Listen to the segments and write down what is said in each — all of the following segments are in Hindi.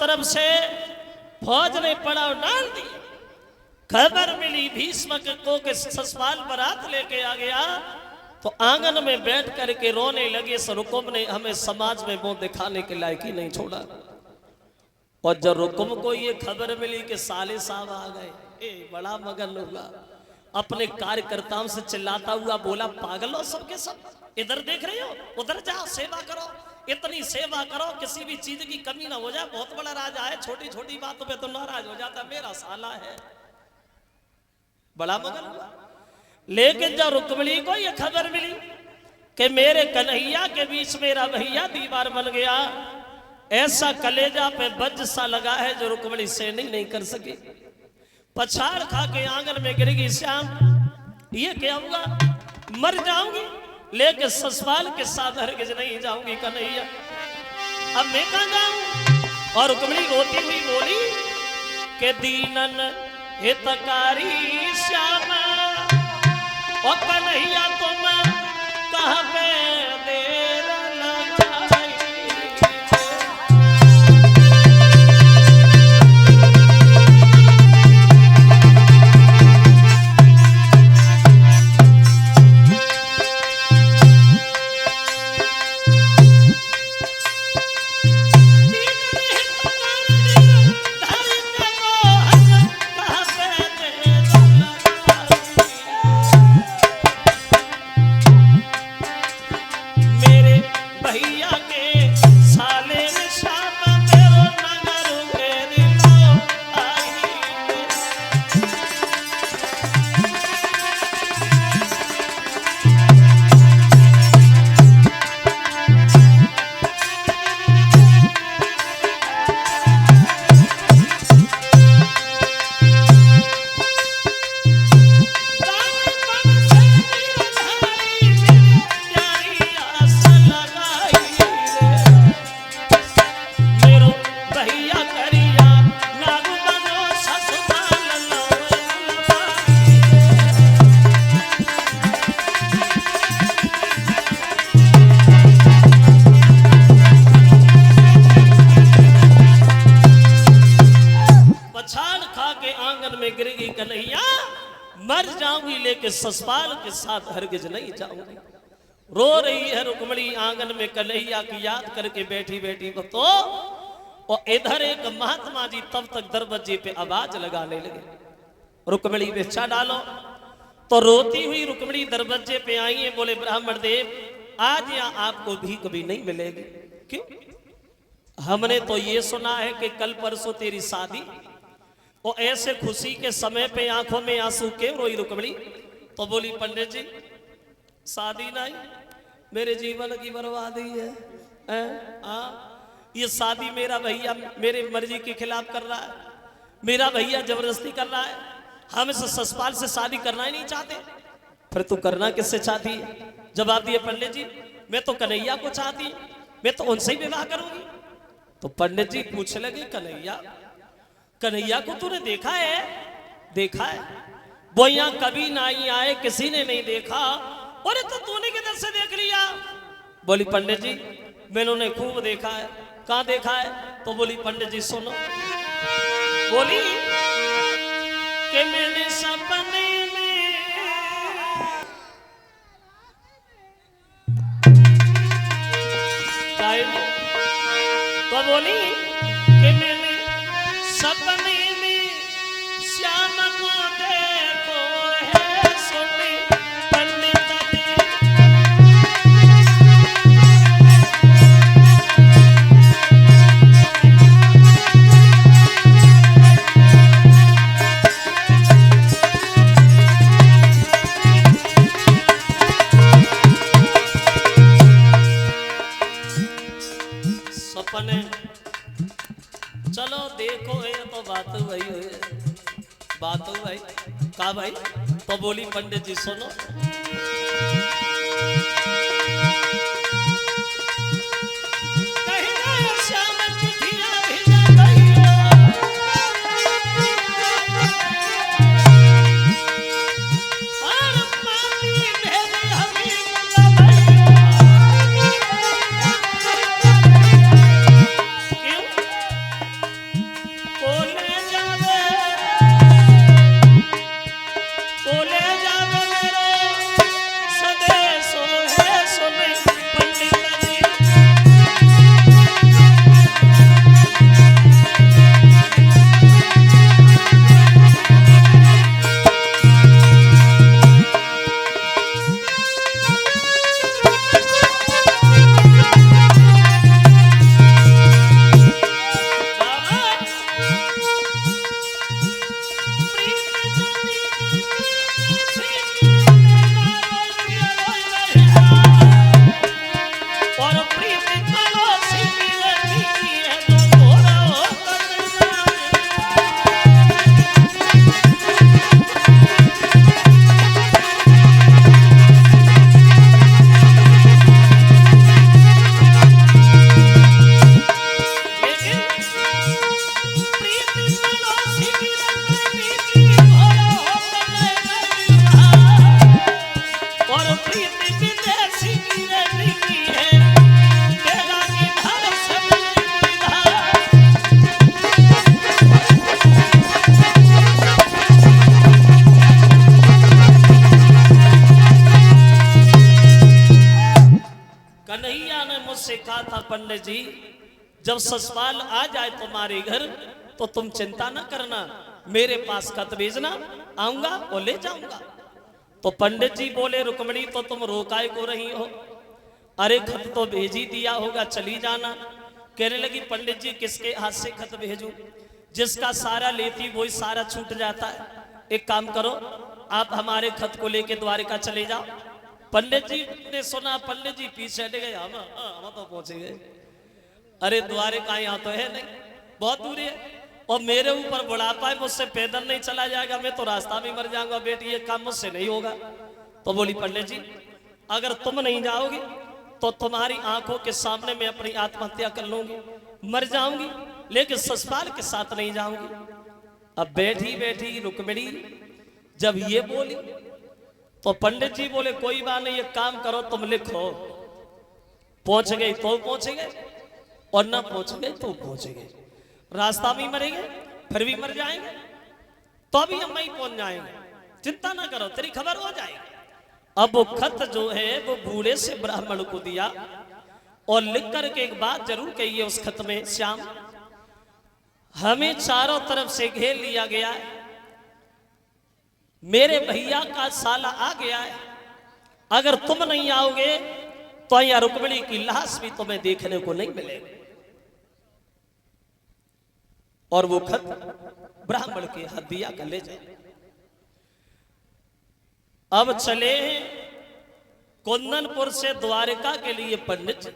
तरफ से फौज ने पड़ाव डाल दिया। खबर मिली भीष्म को के ससुराल बारात लेके आ गया तो आंगन में बैठ करके रोने लगे। रुकुम ने हमें समाज में मुंह दिखाने के लायक ही नहीं छोड़ा। और जब रुकुम को ये खबर मिली कि साले साहब आ गए, बड़ा मगन हुआ। अपने कार्यकर्ताओं से चिल्लाता हुआ बोला, पागल हो सबके सब, इधर देख रहे हो, उधर जाओ, सेवा करो, इतनी सेवा करो, किसी भी चीज की कमी ना हो जाए। बहुत बड़ा राजा है, छोटी छोटी बातों पे तो नाराज हो जाता, मेरा साला है। बड़ा मगन हुआ। लेकिन जब रुक्मिणी को यह खबर मिली कि मेरे कन्हैया के बीच मेरा भैया दीवार बन गया, ऐसा कलेजा पे बज सा लगा है जो रुक्मिणी सहन नहीं कर सकी। पछाड़ खा के आंगन में गिर गई। श्याम, ये क्या हुआ? मर जाऊंगी लेकिन ससुराल के साथ हरगिज नहीं जाऊंगी कन्हैया। अब मैं कहां जाऊं? और रुक्मिणी रोती हुई बोली कि दीनन हितकारी श्याम, और कन्हैया तुम कहां पे देर लगाई। मर जाऊंगी लेकिन ससुराल के साथ हरगिज नहीं जाऊंगी। रो रही है रुक्मिणी आंगन में कन्हैया की याद करके बैठी बैठी तो और इधर एक महात्मा जी तब तक दरवाजे पे आवाज लगाने लगे, रुक्मिणी बेचा डालो। तो रोती हुई रुक्मिणी दरवाजे पे आई है, बोले ब्राह्मण देव आज यहाँ आपको भी कभी नहीं मिलेगी। क्यों? हमने तो ये सुना है कि कल परसों तेरी शादी, और ऐसे खुशी के समय पे आंखों में आंसू क्यों रोई रुक्मिणी? तो बोली पंडित जी शादी नहीं, मेरे जीवन की बर्बादी है। ये शादी मेरा भैया मेरे मर्जी के खिलाफ कर रहा है, मेरा भैया जबरदस्ती कर रहा है। हम इस ससुराल से शादी करना ही नहीं चाहते। फिर तू करना किससे चाहती है? जवाब दिए पंडित जी मैं तो कन्हैया को चाहती, मैं तो उनसे ही विवाह करूंगी। तो पंडित जी पूछने लगे कन्हैया, कन्हैया को तूने देखा है? देखा है, वो यहाँ कभी नहीं आए, किसी ने नहीं देखा। अरे तो तूने किधर से देख लिया? बोली पंडित जी मैंने उन्हें खूब देखा है। कहाँ देखा है? तो बोली पंडित जी सुनो। बोली कि मैंने सपने में तो बोली कि मैंने सपने में श्याम को देखो है सुनी पंडित सपने। चलो देखो है तो बात वही है, बात भाई कहा भाई? तो बोली पंडित जी सुनो। कन्हैया ने मुझसे कहा था पंडित जी, जब ससुराल आ जाए तुम्हारे घर तो तुम चिंता न करना, मेरे पास खत भेजना, आऊंगा और ले जाऊंगा। तो पंडित जी बोले, रुक्मणी तो तुम रोकाए को रही हो, अरे खत तो भेज ही दिया होगा, चली जाना। कहने लगी, पंडित जी किसके हाथ से खत भेजूं, जिसका सारा लेती वही सारा छूट जाता है। एक काम करो, आप हमारे खत को लेके द्वारिका चले जाओ। पंडित जी ने सुना, पंडित जी पीछे हट गए, हम तो पहुंचे गए। अरे द्वारिका यहाँ तो है नहीं, बहुत दूर है, और मेरे ऊपर बुढ़ापा है, मुझसे पैदल नहीं चला जाएगा, मैं तो रास्ता में मर जाऊंगा। बेटी ये काम मुझसे नहीं होगा। तो बोली, पंडित जी अगर तुम नहीं जाओगे तो तुम्हारी आंखों के सामने मैं अपनी आत्महत्या कर लूंगी, मर जाऊंगी, लेकिन ससुराल के साथ नहीं जाऊंगी। अब बैठी बैठी रुक्मिणी जब ये बोली तो पंडित जी बोले, कोई बात नहीं, एक काम करो, तुम लिखो, पहुंच गए तो पहुंच गए और ना पहुंच गए तो पहुंच गए, रास्ता में मरेंगे फिर भी मर जाएंगे, तो भी हम वहीं पहुंच जाएंगे, चिंता ना करो, तेरी खबर हो जाएगी। अब वो खत जो है वो बूढ़े से ब्राह्मण को दिया और लिख करके एक बात जरूर कही है उस खत में, श्याम हमें चारों तरफ से घेर लिया गया है, मेरे भैया का साला आ गया है, अगर तुम नहीं आओगे तो यह रुक्मिणी की लाश भी तुम्हें देखने को नहीं मिलेगी। और वो खत ब्राह्मण के हाथ दिया कर ले जाए। अब चले कुंदनपुर से द्वारिका के लिए पंडित जी।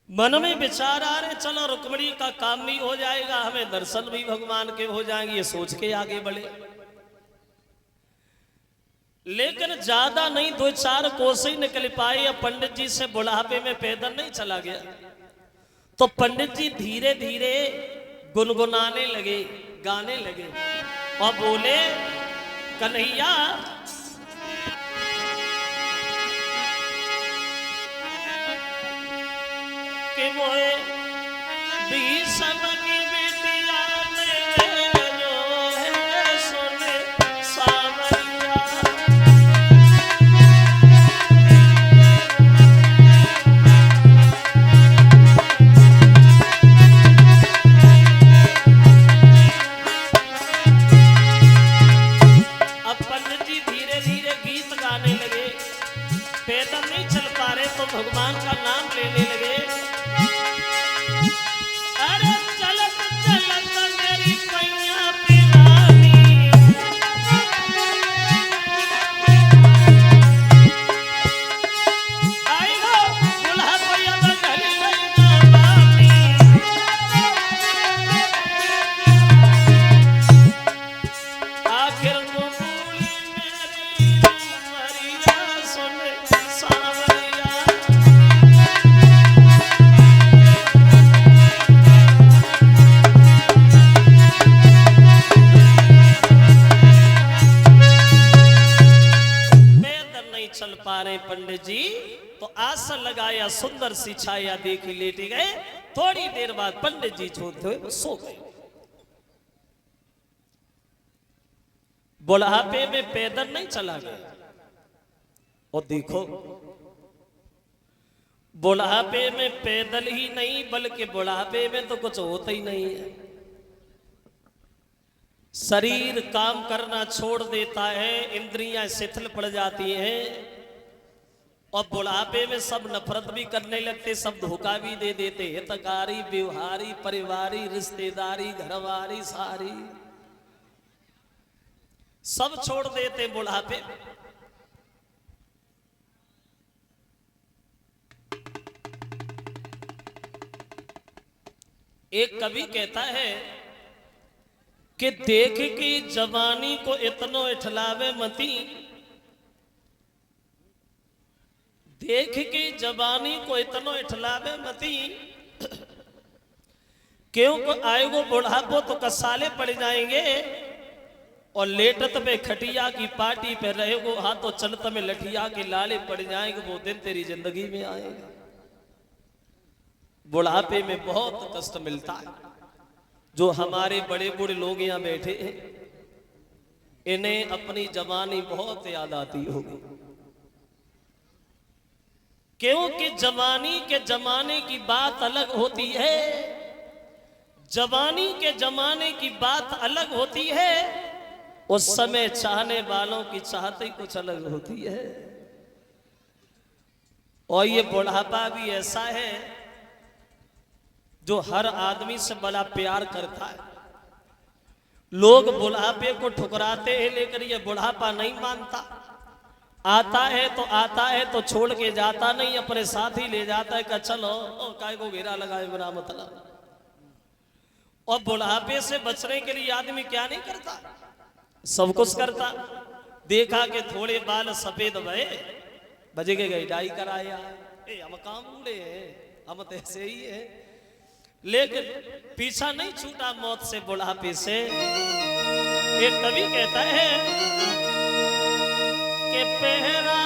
मन में विचार आ रहे, चलो रुक्मिणी का काम भी हो जाएगा, हमें दर्शन भी भगवान के हो जाएंगे, ये सोच के आगे बढ़े। लेकिन ज्यादा नहीं, 2-4 कोस ही निकल पाए। अब पंडित जी से बुढ़ापे में पैदल नहीं चला गया, तो पंडित जी धीरे धीरे गुनगुनाने लगे, गाने लगे और बोले, कन्हैया कि मोए भीषम की बिटिया में जो है सुने सावरिया, पैदल नहीं चल पा रहे तो भगवान का नाम लेने लगे। अरे चलत चलत मेरी पैया पिरानी, आई हो दुल्हा पैया बंधली जवानी, आखिर को बोली मेरी मरिया सुने सावरिया। पैदल नहीं चल पा रहे पंडित जी, तो आसन लगाया, सुंदर सी छाया देखी, लेटे गए। थोड़ी देर बाद पंडित जी छोड़ते हुए सो गए। बुढ़ापे में पैदल नहीं चला गया। और देखो बुढ़ापे में पैदल ही नहीं, बल्कि बुढ़ापे में तो कुछ होता ही नहीं है, शरीर काम करना छोड़ देता है, इंद्रियां शिथिल पड़ जाती हैं, और बुढ़ापे में सब नफरत भी करने लगते, सब धोखा भी दे देते, हितकारी व्यवहारी परिवारी रिश्तेदारी घरवारी सारी सब छोड़ देते बुढ़ापे में। एक कवि कहता है कि देख की जवानी को इतनो इठलावे मती, देख की जवानी को इतनो इठलावे मती, क्यों को आएगो बुढ़ापो तो कसाले पड़ जाएंगे, और लेटत में खटिया की पार्टी पे रहेगो, हाथों चलत में लठिया के लाले पड़ जाएंगे, वो दिन तेरी जिंदगी में आएगा। बुढ़ापे में बहुत कष्ट मिलता है। जो हमारे बड़े बूढ़े लोग यहाँ बैठे हैं, इन्हें अपनी जवानी बहुत याद आती होगी। क्योंकि जवानी के जमाने की बात अलग होती है, जवानी के जमाने की बात अलग होती है, उस समय चाहने वालों की चाहत ही कुछ अलग होती है। और ये बुढ़ापा भी ऐसा है जो हर आदमी से बड़ा प्यार करता है। लोग बुढ़ापे को ठुकराते हैं, लेकिन ये बुढ़ापा नहीं मानता। आता है तो छोड़ के जाता नहीं, अपने साथ ही ले जाता है कि चलो काय को घेरा लगाए मेरा मतलब। और बुढ़ापे से बचने के लिए आदमी क्या नहीं करता, सब कुछ करता। देखा कि थोड़े बाल सफेद भये, बजे के गई डाई कराया, हम काम बूढ़े हैं, हम तो ऐसे ही है। लेकिन पीछा नहीं छूटा मौत से, बुढ़ापे से। एक कवि कहता है कि पहरा